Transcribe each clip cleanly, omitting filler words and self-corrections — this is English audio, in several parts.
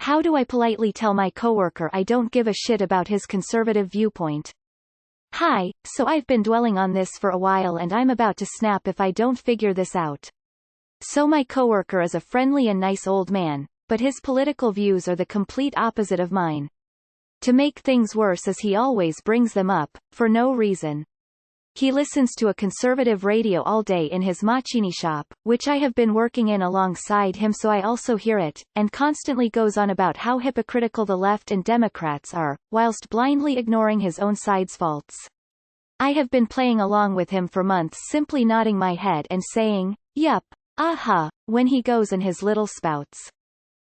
How do I politely tell my coworker I don't give a shit about his conservative viewpoint? Hi, so I've been dwelling on this for a while and I'm about to snap if I don't figure this out. So my coworker is a friendly and nice old man, but his political views are the complete opposite of mine. To make things worse is he always brings them up, for no reason. He listens to a conservative radio all day in his machine shop, which I have been working in alongside him so I also hear it, and constantly goes on about how hypocritical the left and Democrats are, whilst blindly ignoring his own side's faults. I have been playing along with him for months, simply nodding my head and saying, yup, aha, when he goes in his little spouts.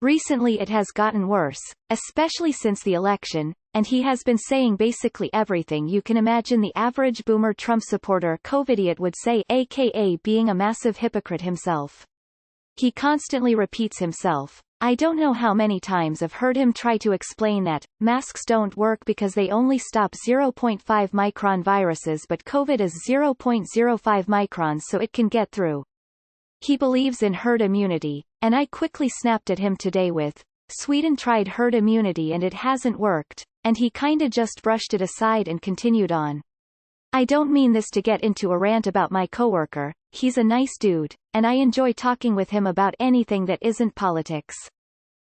Recently it has gotten worse, especially since the election, and he has been saying basically everything you can imagine the average boomer Trump supporter covidiot would say, aka being a massive hypocrite himself. He constantly repeats himself. I don't know how many times I've heard him try to explain that masks don't work because they only stop 0.5 micron viruses, but COVID is 0.05 microns, so it can get through. He believes in herd immunity, and I quickly snapped at him today with, Sweden tried herd immunity and it hasn't worked, and he kinda just brushed it aside and continued on. I don't mean this to get into a rant about my coworker, he's a nice dude, and I enjoy talking with him about anything that isn't politics.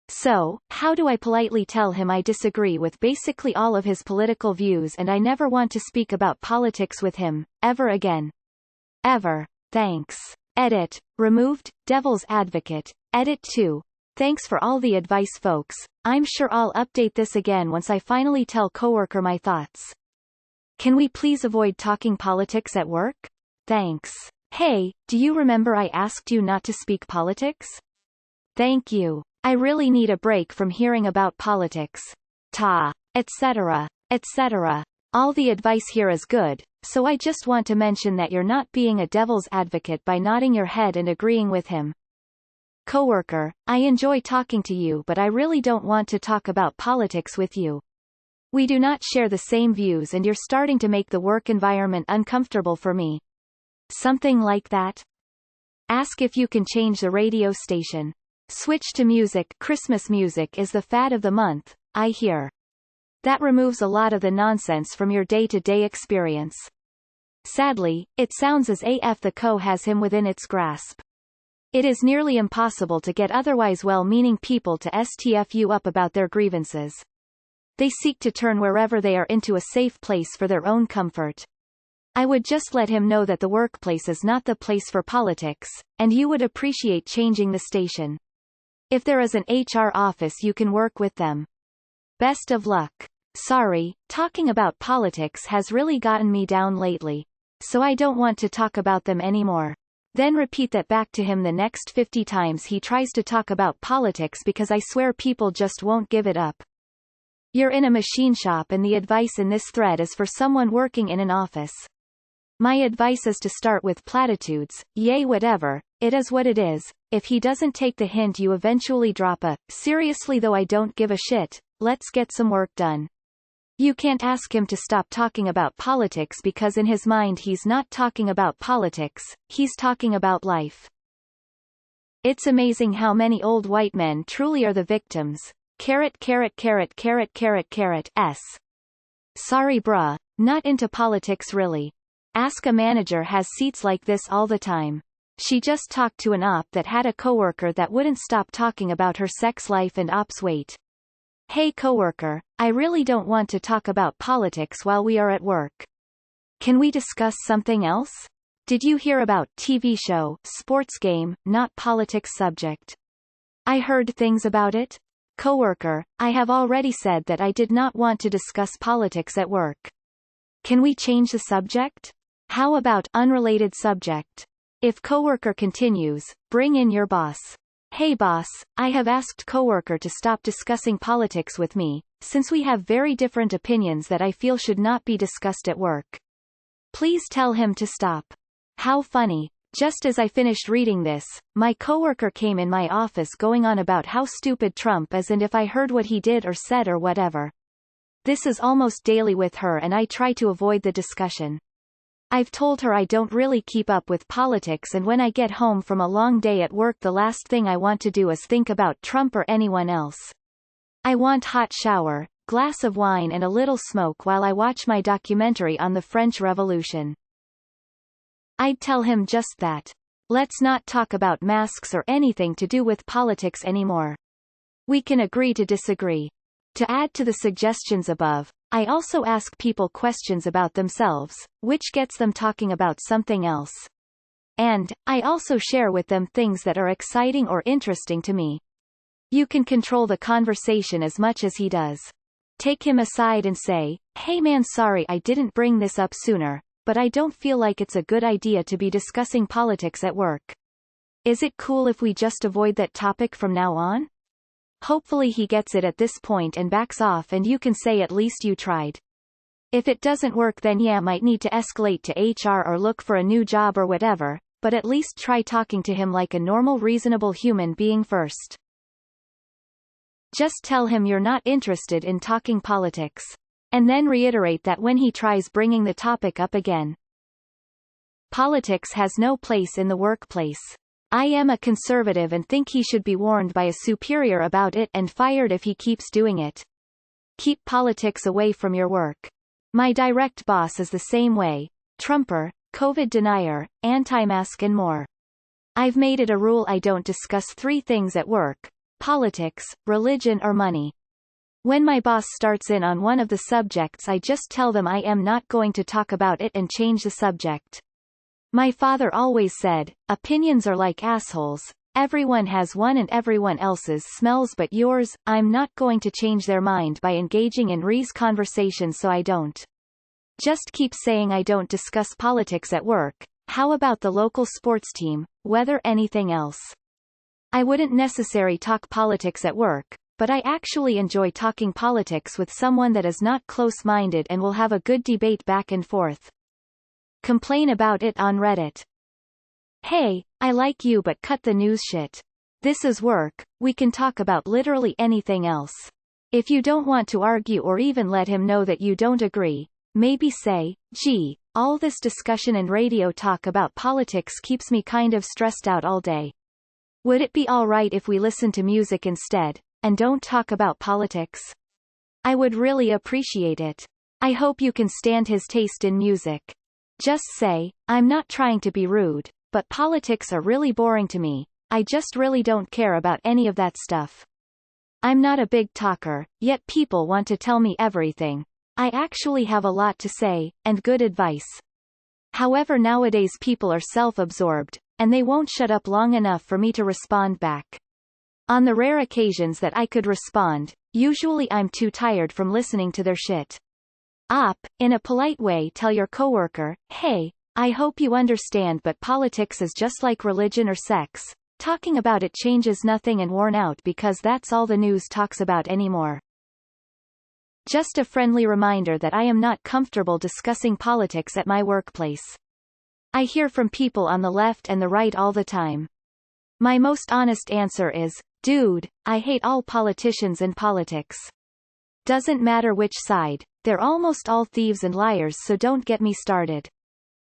So, how do I politely tell him I disagree with basically all of his political views and I never want to speak about politics with him, ever again? Ever. Thanks. Edit. Removed. Devil's Advocate. Edit 2. Thanks for all the advice, folks. I'm sure I'll update this again once I finally tell coworker my thoughts. Can we please avoid talking politics at work? Thanks. Hey, do you remember I asked you not to speak politics? Thank you. I really need a break from hearing about politics. Etc. Etc. All the advice here is good, so I just want to mention that you're not being a devil's advocate by nodding your head and agreeing with him. Coworker, I enjoy talking to you, but I really don't want to talk about politics with you. We do not share the same views and you're starting to make the work environment uncomfortable for me. Something like that? Ask if you can change the radio station. Switch to music. Christmas music is the fad of the month, I hear. That removes a lot of the nonsense from your day-to-day experience. Sadly, it sounds as AF the CO has him within its grasp. It is nearly impossible to get otherwise well-meaning people to STF you up about their grievances. They seek to turn wherever they are into a safe place for their own comfort. I would just let him know that the workplace is not the place for politics, and you would appreciate changing the station. If there is an HR office you can work with them. Best of luck. Sorry, talking about politics has really gotten me down lately. So I don't want to talk about them anymore. Then repeat that back to him the next 50 times he tries to talk about politics because I swear people just won't give it up. You're in a machine shop and the advice in this thread is for someone working in an office. My advice is to start with platitudes, yay whatever, it is what it is. If he doesn't take the hint you eventually drop a, seriously though I don't give a shit, let's get some work done. You can't ask him to stop talking about politics because in his mind he's not talking about politics, he's talking about life. It's amazing how many old white men truly are the victims. S. Sorry bruh, not into politics really. Ask a manager has seats like this all the time. She just talked to an op that had a coworker that wouldn't stop talking about her sex life and op's weight. Hey coworker, I really don't want to talk about politics while we are at work. Can we discuss something else? Did you hear about TV show, sports game, not politics subject? I heard things about it. Coworker, I have already said that I did not want to discuss politics at work. Can we change the subject? How about unrelated subject? If coworker continues, bring in your boss. Hey boss, I have asked coworker to stop discussing politics with me, since we have very different opinions that I feel should not be discussed at work. Please tell him to stop. How funny. Just as I finished reading this, my coworker came in my office going on about how stupid Trump is and if I heard what he did or said or whatever. This is almost daily with her and I try to avoid the discussion. I've told her I don't really keep up with politics and when I get home from a long day at work the last thing I want to do is think about Trump or anyone else. I want hot shower, glass of wine and a little smoke while I watch my documentary on the French Revolution. I'd tell him just that. Let's not talk about masks or anything to do with politics anymore. We can agree to disagree. To add to the suggestions above, I also ask people questions about themselves, which gets them talking about something else. And, I also share with them things that are exciting or interesting to me. You can control the conversation as much as he does. Take him aside and say, "Hey man, sorry I didn't bring this up sooner, but I don't feel like it's a good idea to be discussing politics at work. Is it cool if we just avoid that topic from now on?" Hopefully he gets it at this point and backs off and you can say at least you tried. If it doesn't work then yeah, might need to escalate to HR or look for a new job or whatever, but at least try talking to him like a normal reasonable human being first. Just tell him you're not interested in talking politics. And then reiterate that when he tries bringing the topic up again. Politics has no place in the workplace. I am a conservative and think he should be warned by a superior about it and fired if he keeps doing it. Keep politics away from your work. My direct boss is the same way. Trumper, COVID denier, anti-mask and more. I've made it a rule I don't discuss 3 things at work: politics, religion or money. When my boss starts in on one of the subjects I just tell them I am not going to talk about it and change the subject. My father always said, opinions are like assholes, everyone has one and everyone else's smells but yours. I'm not going to change their mind by engaging in conversation, so I don't. Just keep saying I don't discuss politics at work. How about the local sports team, weather, anything else? I wouldn't necessarily talk politics at work, but I actually enjoy talking politics with someone that is not close-minded and will have a good debate back and forth. Complain about it on Reddit. Hey, I like you but cut the news shit. This is work, we can talk about literally anything else. If you don't want to argue or even let him know that you don't agree, maybe say, "Gee, all this discussion and radio talk about politics keeps me kind of stressed out all day. Would it be alright if we listen to music instead, and don't talk about politics? I would really appreciate it. I hope you can stand his taste in music." Just say, "I'm not trying to be rude, but politics are really boring to me. I just really don't care about any of that stuff. I'm not a big talker, yet people want to tell me everything. I actually have a lot to say, and good advice. However, nowadays people are self-absorbed, and they won't shut up long enough for me to respond back. On the rare occasions that I could respond, usually I'm too tired from listening to their shit. In a polite way tell your coworker, "Hey, I hope you understand but politics is just like religion or sex. Talking about it changes nothing and worn out because that's all the news talks about anymore. Just a friendly reminder that I am not comfortable discussing politics at my workplace. I hear from people on the left and the right all the time. My most honest answer is, dude, I hate all politicians and politics. Doesn't matter which side, they're almost all thieves and liars, so don't get me started."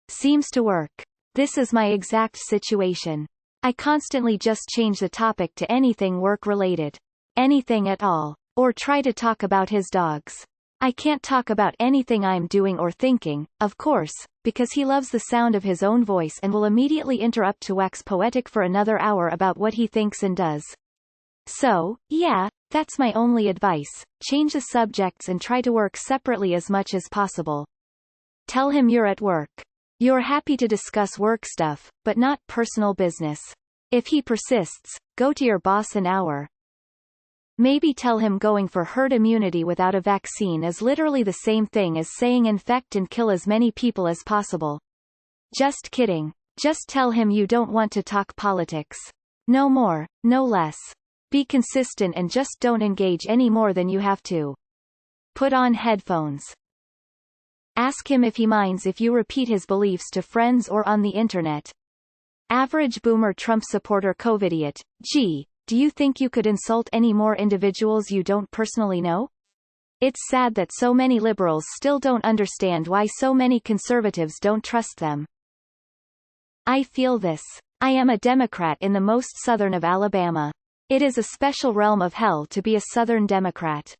Seems to work. This is my exact situation. I constantly just change the topic to anything work-related. Anything at all. Or try to talk about his dogs. I can't talk about anything I'm doing or thinking, of course, because he loves the sound of his own voice and will immediately interrupt to wax poetic for another hour about what he thinks and does. So, yeah, that's my only advice. Change the subjects and try to work separately as much as possible. Tell him you're at work. You're happy to discuss work stuff, but not personal business. If he persists, go to your boss an hour. Maybe tell him going for herd immunity without a vaccine is literally the same thing as saying infect and kill as many people as possible. Just kidding. Just tell him you don't want to talk politics. No more, no less. Be consistent and just don't engage any more than you have to. Put on headphones. Ask him if he minds if you repeat his beliefs to friends or on the internet. Average boomer Trump supporter Covidiot, "Gee, do you think you could insult any more individuals you don't personally know? It's sad that so many liberals still don't understand why so many conservatives don't trust them. I feel this. I am a Democrat in the most southern of Alabama. It is a special realm of hell to be a Southern Democrat.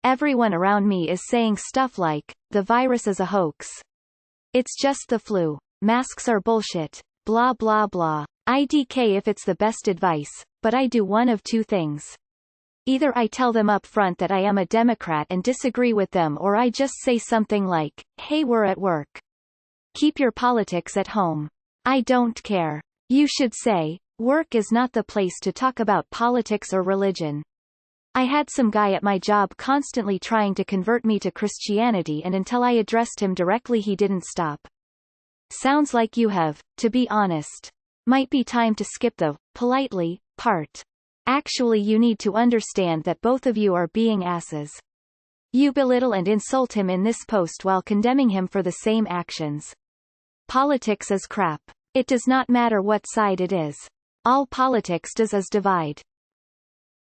Everyone around me is saying stuff like, the virus is a hoax. It's just the flu. Masks are bullshit. Blah blah blah. IDK if it's the best advice, but I do one of two things. Either I tell them up front that I am a Democrat and disagree with them, or I just say something like, hey, we're at work. Keep your politics at home. I don't care. You should say, work is not the place to talk about politics or religion. I had some guy at my job constantly trying to convert me to Christianity, and until I addressed him directly he didn't stop. Sounds like you have, to be honest. Might be time to skip the politely part. Actually, you need to understand that both of you are being asses. You belittle and insult him in this post while condemning him for the same actions. Politics is crap. It does not matter what side it is. All politics does is divide.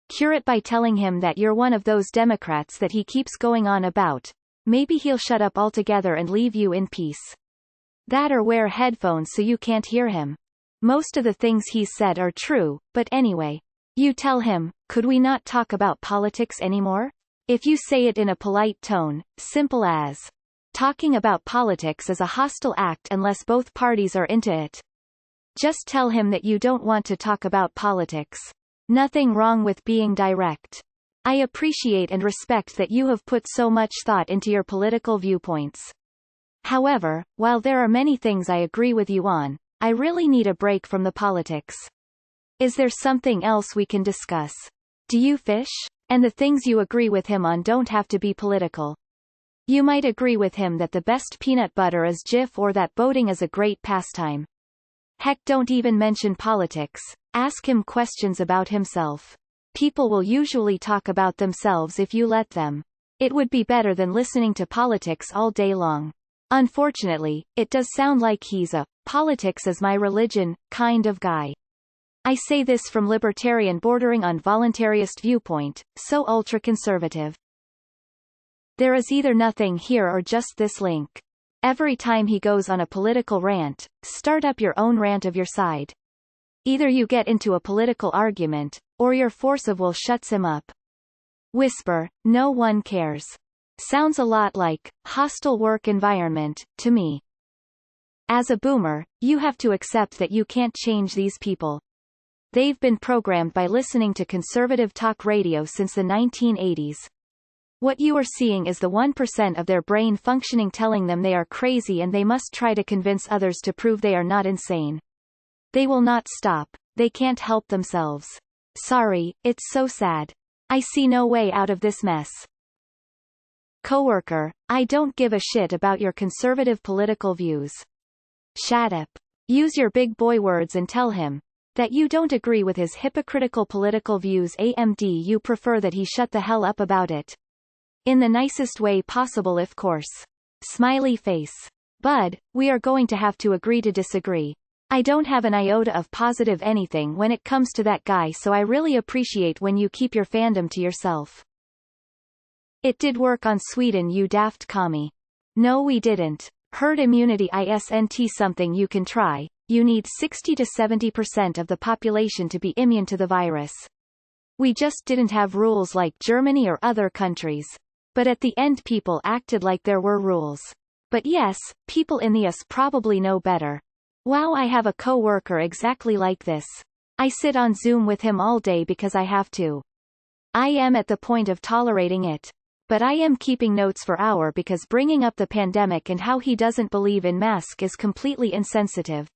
Cure it by telling him that you're one of those Democrats that he keeps going on about. Maybe he'll shut up altogether and leave you in peace. That or wear headphones so you can't hear him. Most of the things he's said are true, but anyway. You tell him, could we not talk about politics anymore? If you say it in a polite tone, simple as, talking about politics is a hostile act unless both parties are into it. Just tell him that you don't want to talk about politics. Nothing wrong with being direct. I appreciate and respect that you have put so much thought into your political viewpoints. However, while there are many things I agree with you on, I really need a break from the politics. Is there something else we can discuss? Do you fish? And the things you agree with him on don't have to be political. You might agree with him that the best peanut butter is Jif, or that boating is a great pastime. Heck, don't even mention politics. Ask him questions about himself. People will usually talk about themselves if you let them. It would be better than listening to politics all day long. Unfortunately, it does sound like he's a politics is my religion kind of guy. I say this from libertarian bordering on voluntarist viewpoint, so ultra-conservative. There is either nothing here or just this link. Every time he goes on a political rant, start up your own rant of your side. Either you get into a political argument, or your force of will shuts him up. Whisper, no one cares. Sounds a lot like, hostile work environment, to me. As a boomer, you have to accept that you can't change these people. They've been programmed by listening to conservative talk radio since the 1980s. What you are seeing is the 1% of their brain functioning telling them they are crazy, and they must try to convince others to prove they are not insane. They will not stop. They can't help themselves. Sorry, it's so sad. I see no way out of this mess. Coworker, I don't give a shit about your conservative political views. Shut up. Use your big boy words and tell him that you don't agree with his hypocritical political views. AMD, you prefer that he shut the hell up about it. In the nicest way possible, of course. Smiley face. Bud, we are going to have to agree to disagree. I don't have an iota of positive anything when it comes to that guy, so I really appreciate when you keep your fandom to yourself. It did work on Sweden, you daft commie. No, we didn't. Herd immunity isn't something you can try. You need 60 to 70% of the population to be immune to the virus. We just didn't have rules like Germany or other countries. But at the end people acted like there were rules. But yes, people in the US probably know better. Wow, I have a co-worker exactly like this. I sit on Zoom with him all day because I have to. I am at the point of tolerating it. But I am keeping notes for hour because bringing up the pandemic and how he doesn't believe in mask is completely insensitive.